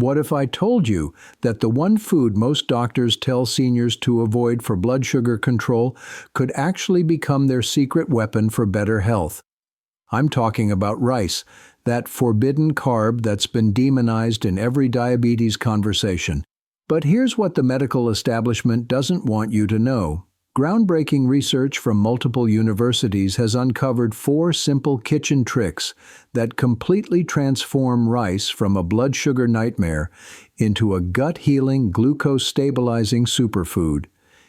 What if I told you that the one food most doctors tell seniors to avoid for blood sugar control could actually become their secret weapon for better health? I'm talking about rice, that forbidden carb that's been demonized in every diabetes conversation. But here's what the medical establishment doesn't want you to know. Groundbreaking research from multiple universities has uncovered 4 simple kitchen tricks that completely transform rice from a blood sugar nightmare into a gut-healing, glucose-stabilizing superfood.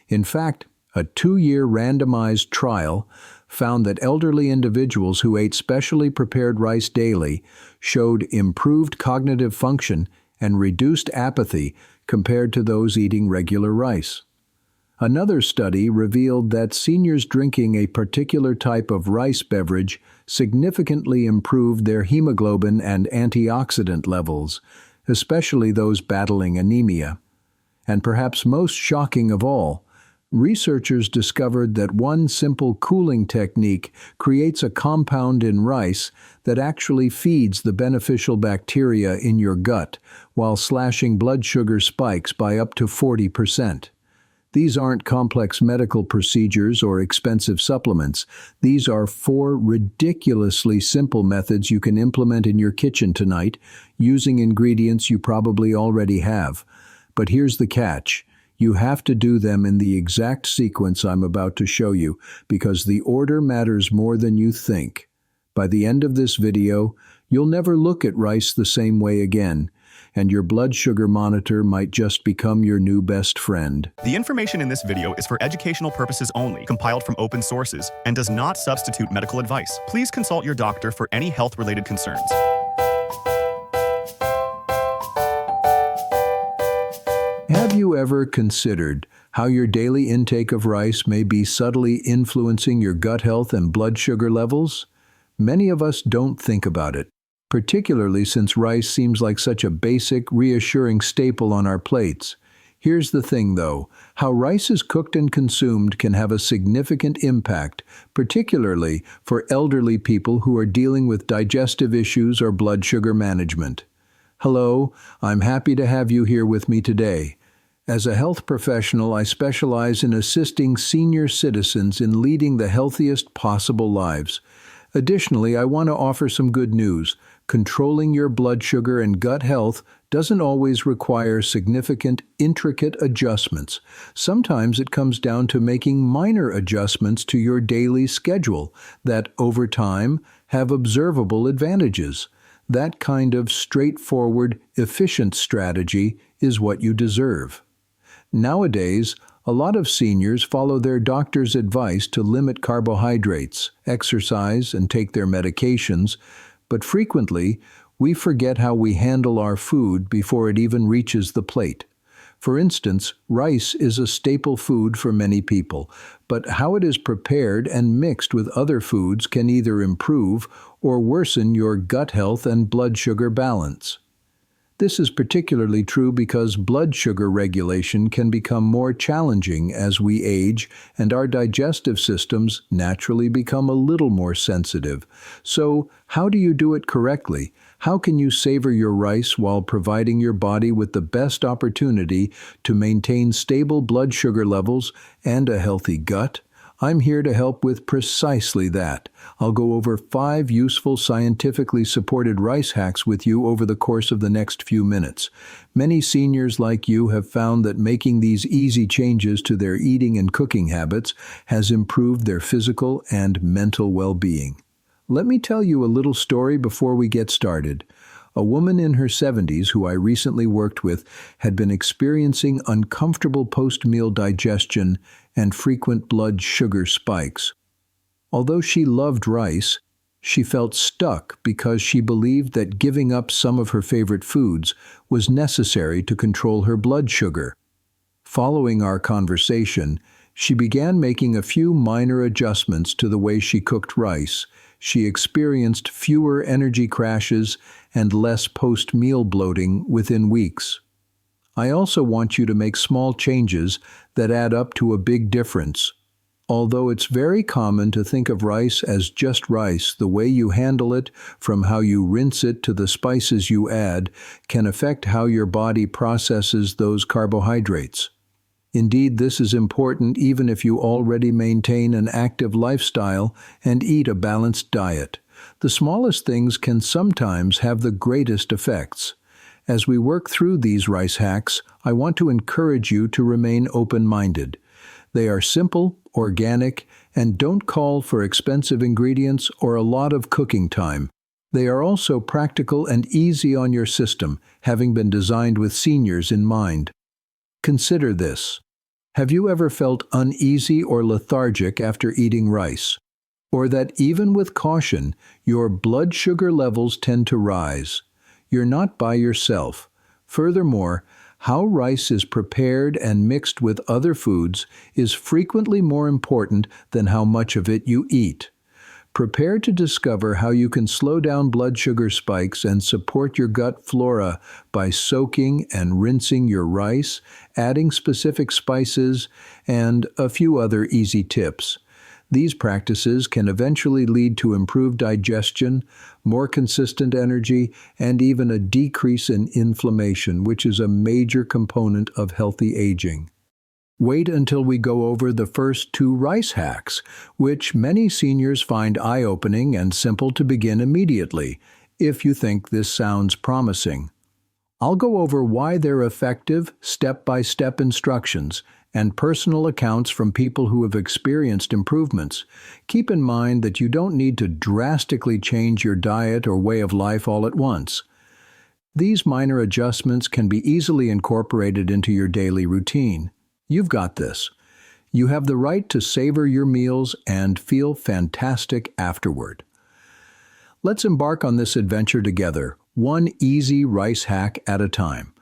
In fact, a 2-year randomized trial found that elderly individuals who ate specially prepared rice daily showed improved cognitive function and reduced apathy compared to those eating regular rice. Another study revealed that seniors drinking a particular type of rice beverage significantly improved their hemoglobin and antioxidant levels, especially those battling anemia. And perhaps most shocking of all, researchers discovered that one simple cooling technique creates a compound in rice that actually feeds the beneficial bacteria in your gut while slashing blood sugar spikes by up to 40%. These aren't complex medical procedures or expensive supplements. These are 4 ridiculously simple methods you can implement in your kitchen tonight, using ingredients you probably already have. But here's the catch. You have to do them in the exact sequence I'm about to show you, because the order matters more than you think. By the end of this video, you'll never look at rice the same way again, and your blood sugar monitor might just become your new best friend. The information in this video is for educational purposes only, compiled from open sources, and does not substitute medical advice. Please consult your doctor for any health-related concerns. Have you ever considered how your daily intake of rice may be subtly influencing your gut health and blood sugar levels? Many of us don't think about it, particularly since rice seems like such a basic, reassuring staple on our plates. Here's the thing, though. How rice is cooked and consumed can have a significant impact, particularly for elderly people who are dealing with digestive issues or blood sugar management. Hello, I'm happy to have you here with me today. As a health professional, I specialize in assisting senior citizens in leading the healthiest possible lives. Additionally, I want to offer some good news. Controlling your blood sugar and gut health doesn't always require significant, intricate adjustments. Sometimes it comes down to making minor adjustments to your daily schedule that, over time, have observable advantages. That kind of straightforward, efficient strategy is what you deserve. Nowadays, a lot of seniors follow their doctor's advice to limit carbohydrates, exercise, and take their medications, but frequently, we forget how we handle our food before it even reaches the plate. For instance, rice is a staple food for many people, but how it is prepared and mixed with other foods can either improve or worsen your gut health and blood sugar balance. This is particularly true because blood sugar regulation can become more challenging as we age and our digestive systems naturally become a little more sensitive. So, how do you do it correctly? How can you savor your rice while providing your body with the best opportunity to maintain stable blood sugar levels and a healthy gut? I'm here to help with precisely that. I'll go over 5 useful scientifically supported rice hacks with you over the course of the next few minutes. Many seniors like you have found that making these easy changes to their eating and cooking habits has improved their physical and mental well-being. Let me tell you a little story before we get started. A woman in her 70s who I recently worked with had been experiencing uncomfortable post-meal digestion and frequent blood sugar spikes. Although she loved rice, she felt stuck because she believed that giving up some of her favorite foods was necessary to control her blood sugar. Following our conversation, she began making a few minor adjustments to the way she cooked rice. She experienced fewer energy crashes and less post-meal bloating within weeks. I also want you to make small changes that add up to a big difference. Although it's very common to think of rice as just rice, the way you handle it, from how you rinse it to the spices you add, can affect how your body processes those carbohydrates. Indeed, this is important even if you already maintain an active lifestyle and eat a balanced diet. The smallest things can sometimes have the greatest effects. As we work through these rice hacks, I want to encourage you to remain open-minded. They are simple, organic, and don't call for expensive ingredients or a lot of cooking time. They are also practical and easy on your system, having been designed with seniors in mind. Consider this. Have you ever felt uneasy or lethargic after eating rice? Or that even with caution, your blood sugar levels tend to rise? You're not by yourself. Furthermore, how rice is prepared and mixed with other foods is frequently more important than how much of it you eat. Prepare to discover how you can slow down blood sugar spikes and support your gut flora by soaking and rinsing your rice, adding specific spices, and a few other easy tips. These practices can eventually lead to improved digestion, more consistent energy, and even a decrease in inflammation, which is a major component of healthy aging. Wait until we go over the first 2 rice hacks, which many seniors find eye-opening and simple to begin immediately, if you think this sounds promising. I'll go over why they're effective, step-by-step instructions, and personal accounts from people who have experienced improvements. Keep in mind that you don't need to drastically change your diet or way of life all at once. These minor adjustments can be easily incorporated into your daily routine. You've got this. You have the right to savor your meals and feel fantastic afterward. Let's embark on this adventure together, one easy rice hack at a time.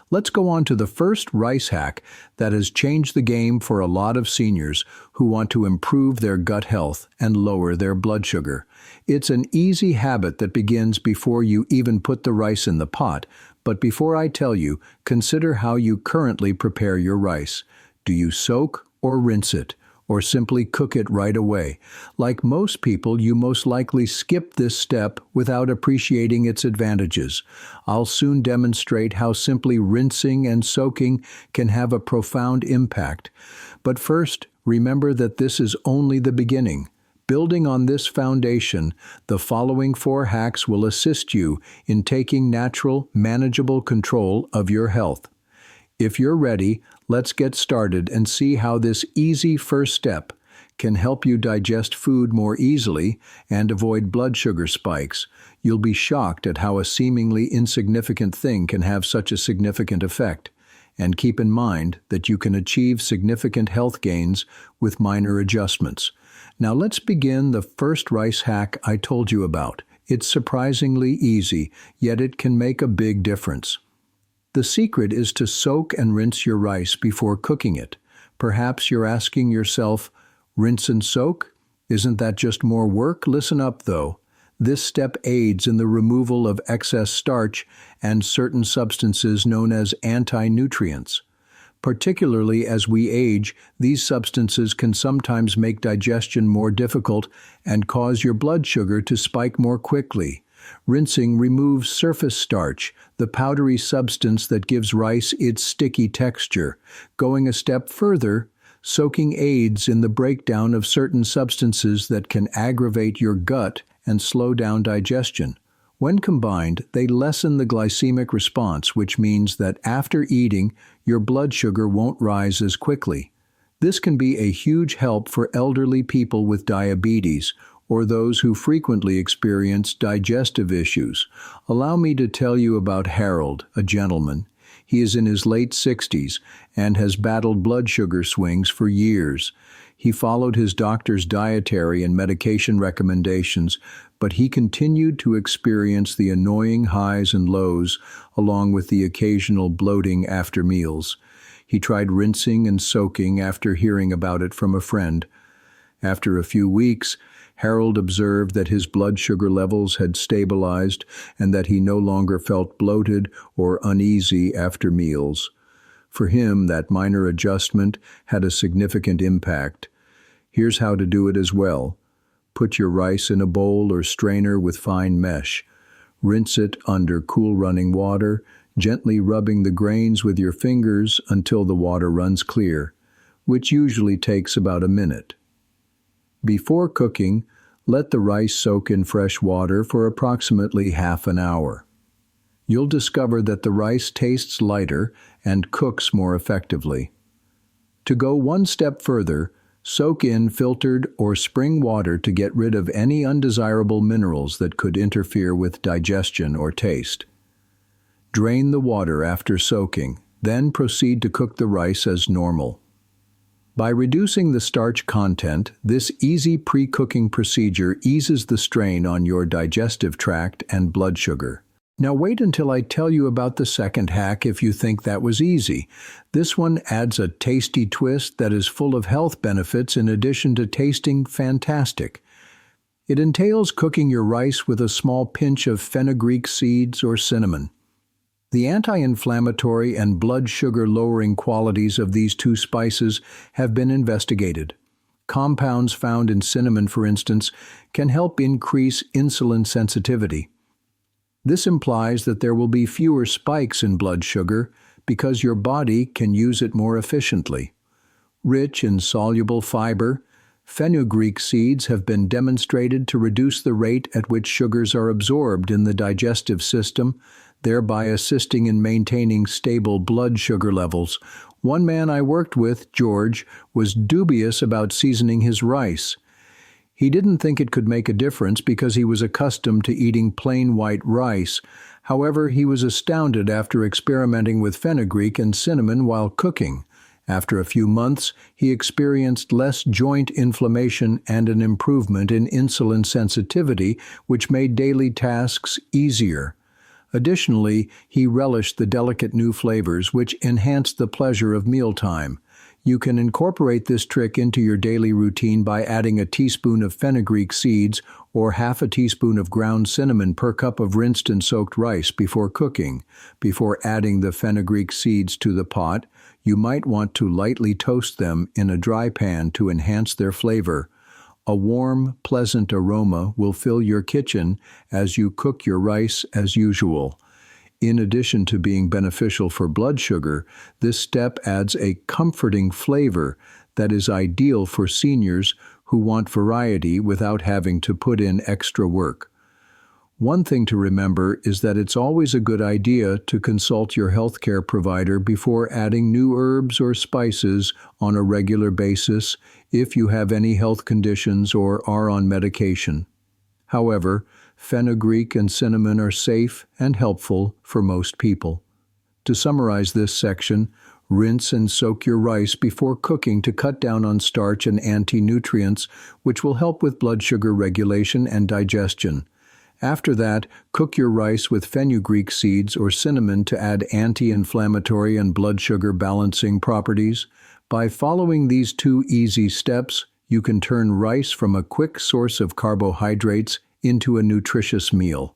Let's go on to the first rice hack that has changed the game for a lot of seniors who want to improve their gut health and lower their blood sugar. It's an easy habit that begins before you even put the rice in the pot, but before I tell you, consider how you currently prepare your rice. Do you soak or rinse it, or simply cook it right away? Like most people, you most likely skip this step without appreciating its advantages. I'll soon demonstrate how simply rinsing and soaking can have a profound impact. But first, remember that this is only the beginning. Building on this foundation, the following 4 hacks will assist you in taking natural, manageable control of your health. If you're ready, let's get started and see how this easy first step can help you digest food more easily and avoid blood sugar spikes. You'll be shocked at how a seemingly insignificant thing can have such a significant effect. And keep in mind that you can achieve significant health gains with minor adjustments. Now let's begin the first rice hack I told you about. It's surprisingly easy, yet it can make a big difference. The secret is to soak and rinse your rice before cooking it. Perhaps you're asking yourself, rinse and soak? Isn't that just more work? Listen up, though. This step aids in the removal of excess starch and certain substances known as anti-nutrients. Particularly as we age, these substances can sometimes make digestion more difficult and cause your blood sugar to spike more quickly. Rinsing removes surface starch, the powdery substance that gives rice its sticky texture. Going a step further, soaking aids in the breakdown of certain substances that can aggravate your gut and slow down digestion. When combined, they lessen the glycemic response, which means that after eating, your blood sugar won't rise as quickly. This can be a huge help for elderly people with diabetes or those who frequently experience digestive issues. Allow me to tell you about Harold, a gentleman. He is in his late 60s and has battled blood sugar swings for years. He followed his doctor's dietary and medication recommendations, but he continued to experience the annoying highs and lows, along with the occasional bloating after meals. He tried rinsing and soaking after hearing about it from a friend. After a few weeks, Harold observed that his blood sugar levels had stabilized and that he no longer felt bloated or uneasy after meals. For him, that minor adjustment had a significant impact. Here's how to do it as well. Put your rice in a bowl or strainer with fine mesh. Rinse it under cool running water, gently rubbing the grains with your fingers until the water runs clear, which usually takes about a minute. Before cooking, let the rice soak in fresh water for approximately half an hour. You'll discover that the rice tastes lighter and cooks more effectively. To go one step further, soak in filtered or spring water to get rid of any undesirable minerals that could interfere with digestion or taste. Drain the water after soaking, then proceed to cook the rice as normal. By reducing the starch content, this easy pre-cooking procedure eases the strain on your digestive tract and blood sugar. Now wait until I tell you about the second hack if you think that was easy. This one adds a tasty twist that is full of health benefits in addition to tasting fantastic. It entails cooking your rice with a small pinch of fenugreek seeds or cinnamon. The anti-inflammatory and blood sugar-lowering qualities of these two spices have been investigated. Compounds found in cinnamon, for instance, can help increase insulin sensitivity. This implies that there will be fewer spikes in blood sugar because your body can use it more efficiently. Rich in soluble fiber, fenugreek seeds have been demonstrated to reduce the rate at which sugars are absorbed in the digestive system, thereby assisting in maintaining stable blood sugar levels. One man I worked with, George, was dubious about seasoning his rice. He didn't think it could make a difference because he was accustomed to eating plain white rice. However, he was astounded after experimenting with fenugreek and cinnamon while cooking. After a few months, he experienced less joint inflammation and an improvement in insulin sensitivity, which made daily tasks easier. Additionally, he relished the delicate new flavors which enhanced the pleasure of mealtime. You can incorporate this trick into your daily routine by adding a teaspoon of fenugreek seeds or half a teaspoon of ground cinnamon per cup of rinsed and soaked rice before cooking. Before adding the fenugreek seeds to the pot, you might want to lightly toast them in a dry pan to enhance their flavor. A warm, pleasant aroma will fill your kitchen as you cook your rice as usual. In addition to being beneficial for blood sugar, this step adds a comforting flavor that is ideal for seniors who want variety without having to put in extra work. One thing to remember is that it's always a good idea to consult your healthcare provider before adding new herbs or spices on a regular basis if you have any health conditions or are on medication. However, fenugreek and cinnamon are safe and helpful for most people. To summarize this section, rinse and soak your rice before cooking to cut down on starch and anti-nutrients, which will help with blood sugar regulation and digestion. After that, cook your rice with fenugreek seeds or cinnamon to add anti-inflammatory and blood sugar balancing properties. By following these two easy steps, you can turn rice from a quick source of carbohydrates into a nutritious meal.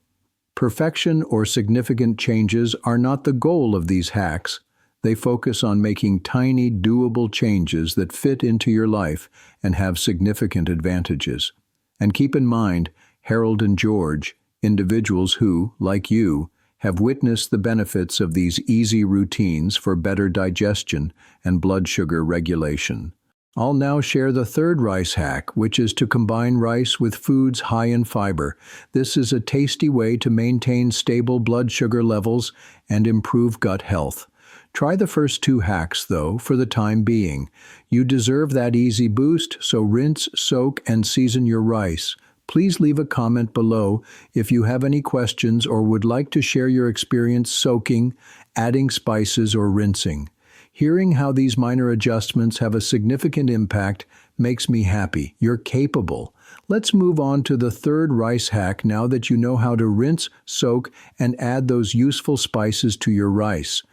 Perfection or significant changes are not the goal of these hacks. They focus on making tiny, doable changes that fit into your life and have significant advantages. And keep in mind, Harold and George, individuals who, like you, have witnessed the benefits of these easy routines for better digestion and blood sugar regulation. I'll now share the third rice hack, which is to combine rice with foods high in fiber. This is a tasty way to maintain stable blood sugar levels and improve gut health. Try the first two hacks, though, for the time being. You deserve that easy boost, so rinse, soak, and season your rice. Please leave a comment below if you have any questions or would like to share your experience soaking, adding spices, or rinsing. Hearing how these minor adjustments have a significant impact makes me happy. You're capable. Let's move on to the third rice hack now that you know how to rinse, soak, and add those useful spices to your rice.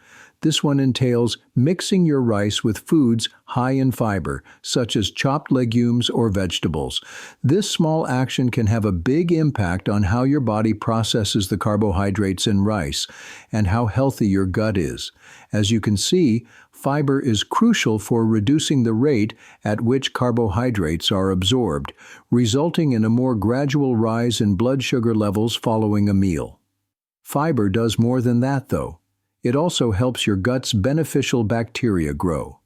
This one entails mixing your rice with foods high in fiber, such as chopped legumes or vegetables. This small action can have a big impact on how your body processes the carbohydrates in rice and how healthy your gut is. As you can see, fiber is crucial for reducing the rate at which carbohydrates are absorbed, resulting in a more gradual rise in blood sugar levels following a meal. Fiber does more than that, though. It also helps your gut's beneficial bacteria grow.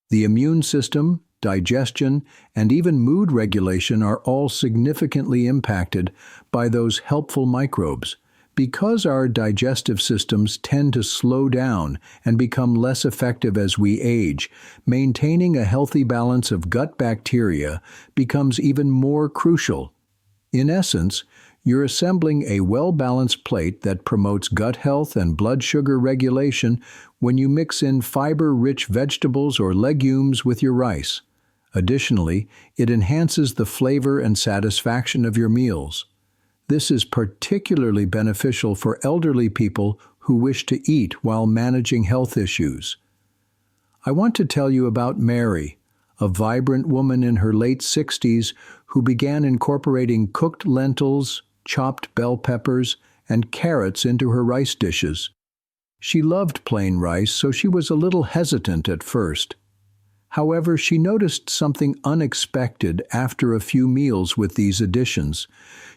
The immune system, digestion, and even mood regulation are all significantly impacted by those helpful microbes. Because our digestive systems tend to slow down and become less effective as we age, maintaining a healthy balance of gut bacteria becomes even more crucial. In essence, you're assembling a well-balanced plate that promotes gut health and blood sugar regulation when you mix in fiber-rich vegetables or legumes with your rice. Additionally, it enhances the flavor and satisfaction of your meals. This is particularly beneficial for elderly people who wish to eat while managing health issues. I want to tell you about Mary, a vibrant woman in her late 60s who began incorporating cooked lentils, chopped bell peppers, and carrots into her rice dishes. She loved plain rice, so she was a little hesitant at first. However, she noticed something unexpected after a few meals with these additions.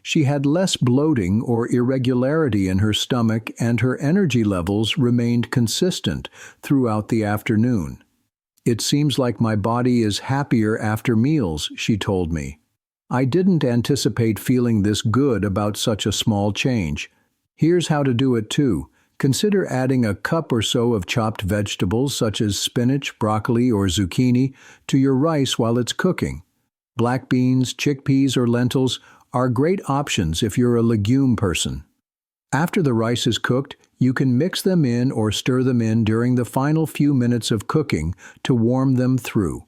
She had less bloating or irregularity in her stomach, and her energy levels remained consistent throughout the afternoon. "It seems like my body is happier after meals," she told me. "I didn't anticipate feeling this good about such a small change." Here's how to do it too. Consider adding a cup or so of chopped vegetables such as spinach, broccoli, or zucchini to your rice while it's cooking. Black beans, chickpeas, or lentils are great options if you're a legume person. After the rice is cooked, you can mix them in or stir them in during the final few minutes of cooking to warm them through.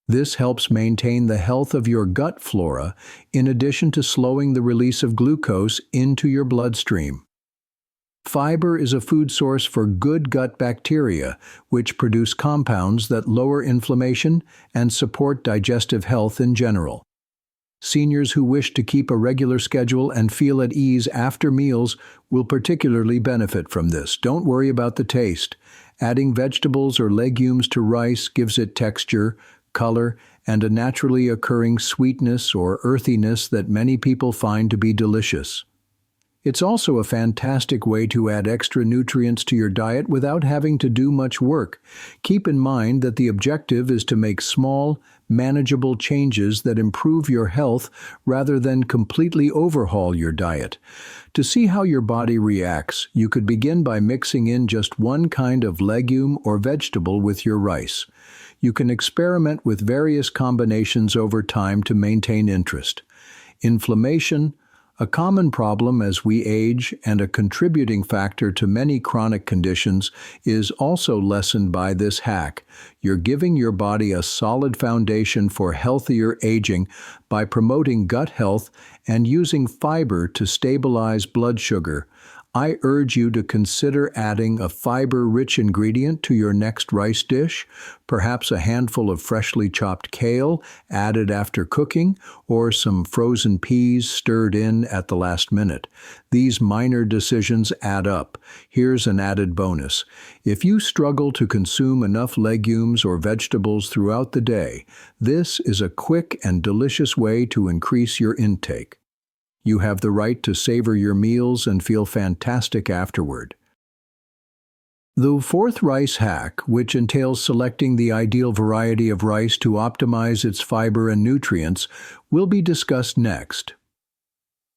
This helps maintain the health of your gut flora in addition to slowing the release of glucose into your bloodstream. Fiber is a food source for good gut bacteria, which produce compounds that lower inflammation and support digestive health in general. Seniors who wish to keep a regular schedule and feel at ease after meals will particularly benefit from this. Don't worry about the taste. Adding vegetables or legumes to rice gives it texture, color, and a naturally occurring sweetness or earthiness that many people find to be delicious. It's also a fantastic way to add extra nutrients to your diet without having to do much work. Keep in mind that the objective is to make small, manageable changes that improve your health rather than completely overhaul your diet. To see how your body reacts, you could begin by mixing in just one kind of legume or vegetable with your rice. You can experiment with various combinations over time to maintain interest. Inflammation, a common problem as we age and a contributing factor to many chronic conditions, is also lessened by this hack. You're giving your body a solid foundation for healthier aging by promoting gut health and using fiber to stabilize blood sugar. I urge you to consider adding a fiber-rich ingredient to your next rice dish, perhaps a handful of freshly chopped kale added after cooking, or some frozen peas stirred in at the last minute. These minor decisions add up. Here's an added bonus. If you struggle to consume enough legumes or vegetables throughout the day, this is a quick and delicious way to increase your intake. You have the right to savor your meals and feel fantastic afterward. The fourth rice hack, which entails selecting the ideal variety of rice to optimize its fiber and nutrients, will be discussed next.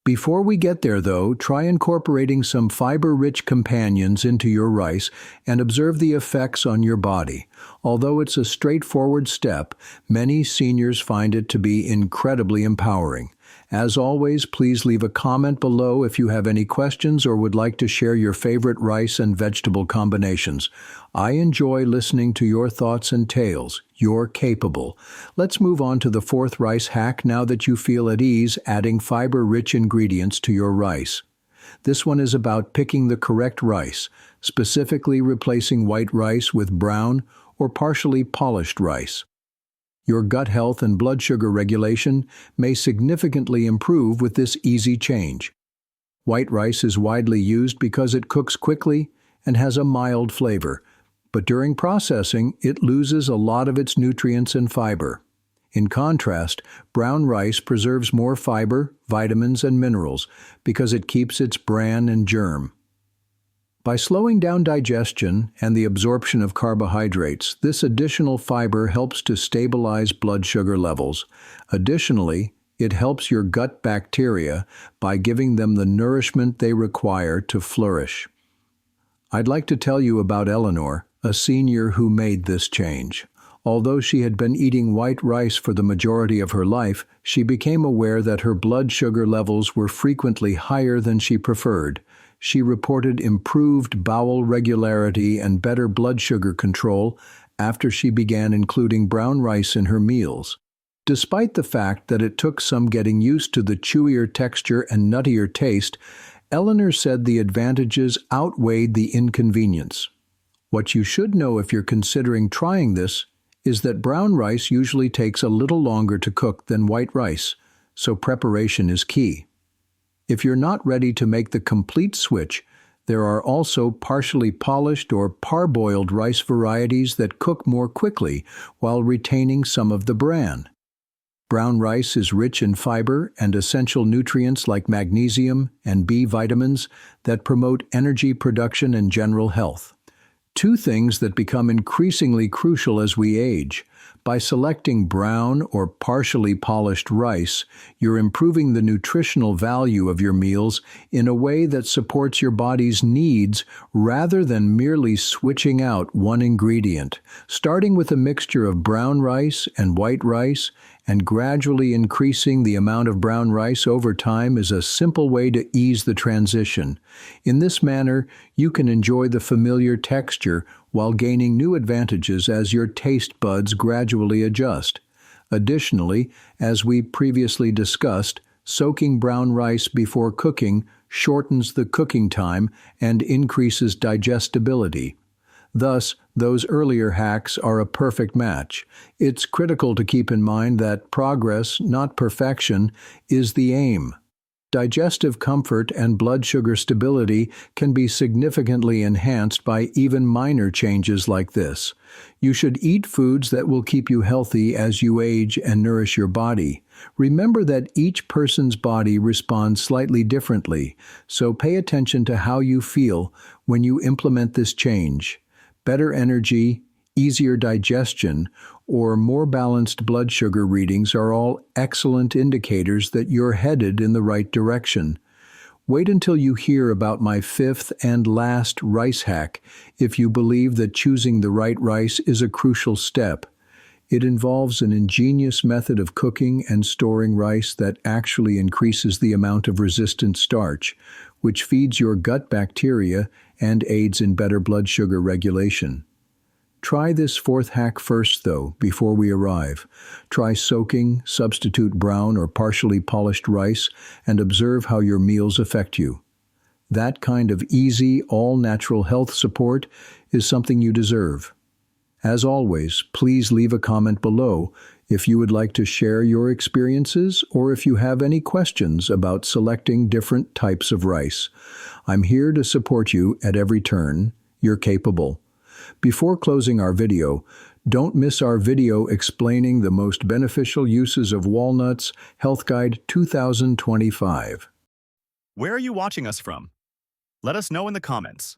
Before we get there, though, try incorporating some fiber-rich companions into your rice and observe the effects on your body. Although it's a straightforward step, many seniors find it to be incredibly empowering. As always, please leave a comment below if you have any questions or would like to share your favorite rice and vegetable combinations. I enjoy listening to your thoughts and tales. You're capable. Let's move on to the fourth rice hack now that you feel at ease adding fiber-rich ingredients to your rice. This one is about picking the correct rice, specifically replacing white rice with brown or partially polished rice. Your gut health and blood sugar regulation may significantly improve with this easy change. White rice is widely used because it cooks quickly and has a mild flavor, but during processing, it loses a lot of its nutrients and fiber. In contrast, brown rice preserves more fiber, vitamins, and minerals because it keeps its bran and germ. By slowing down digestion and the absorption of carbohydrates, this additional fiber helps to stabilize blood sugar levels. Additionally, it helps your gut bacteria by giving them the nourishment they require to flourish. I'd like to tell you about Eleanor, a senior who made this change. Although she had been eating white rice for the majority of her life, she became aware that her blood sugar levels were frequently higher than she preferred. She reported improved bowel regularity and better blood sugar control after she began including brown rice in her meals. Despite the fact that it took some getting used to the chewier texture and nuttier taste, Eleanor said the advantages outweighed the inconvenience. What you should know if you're considering trying this is that brown rice usually takes a little longer to cook than white rice, so preparation is key. If you're not ready to make the complete switch, there are also partially polished or parboiled rice varieties that cook more quickly while retaining some of the bran. Brown rice is rich in fiber and essential nutrients like magnesium and B vitamins that promote energy production and general health. Two things that become increasingly crucial as we age. By selecting brown or partially polished rice, you're improving the nutritional value of your meals in a way that supports your body's needs rather than merely switching out one ingredient. Starting with a mixture of brown rice and white rice and gradually increasing the amount of brown rice over time is a simple way to ease the transition. In this manner, you can enjoy the familiar texture while gaining new advantages as your taste buds gradually adjust. Additionally, as we previously discussed, soaking brown rice before cooking shortens the cooking time and increases digestibility. Thus, those earlier hacks are a perfect match. It's critical to keep in mind that progress, not perfection, is the aim. Digestive comfort and blood sugar stability can be significantly enhanced by even minor changes like this. You should eat foods that will keep you healthy as you age and nourish your body. Remember that each person's body responds slightly differently, so pay attention to how you feel when you implement this change. Better energy, easier digestion, or more balanced blood sugar readings are all excellent indicators that you're headed in the right direction. Wait until you hear about my fifth and last rice hack if you believe that choosing the right rice is a crucial step. It involves an ingenious method of cooking and storing rice that actually increases the amount of resistant starch, which feeds your gut bacteria and aids in better blood sugar regulation. Try this fourth hack first, though, before we arrive. Try soaking, substitute brown or partially polished rice, and observe how your meals affect you. That kind of easy, all-natural health support is something you deserve. As always, please leave a comment below if you would like to share your experiences or if you have any questions about selecting different types of rice. I'm here to support you at every turn. You're capable. Before closing our video, don't miss our video explaining the most beneficial uses of walnuts, Health Guide 2025. Where are you watching us from? Let us know in the comments.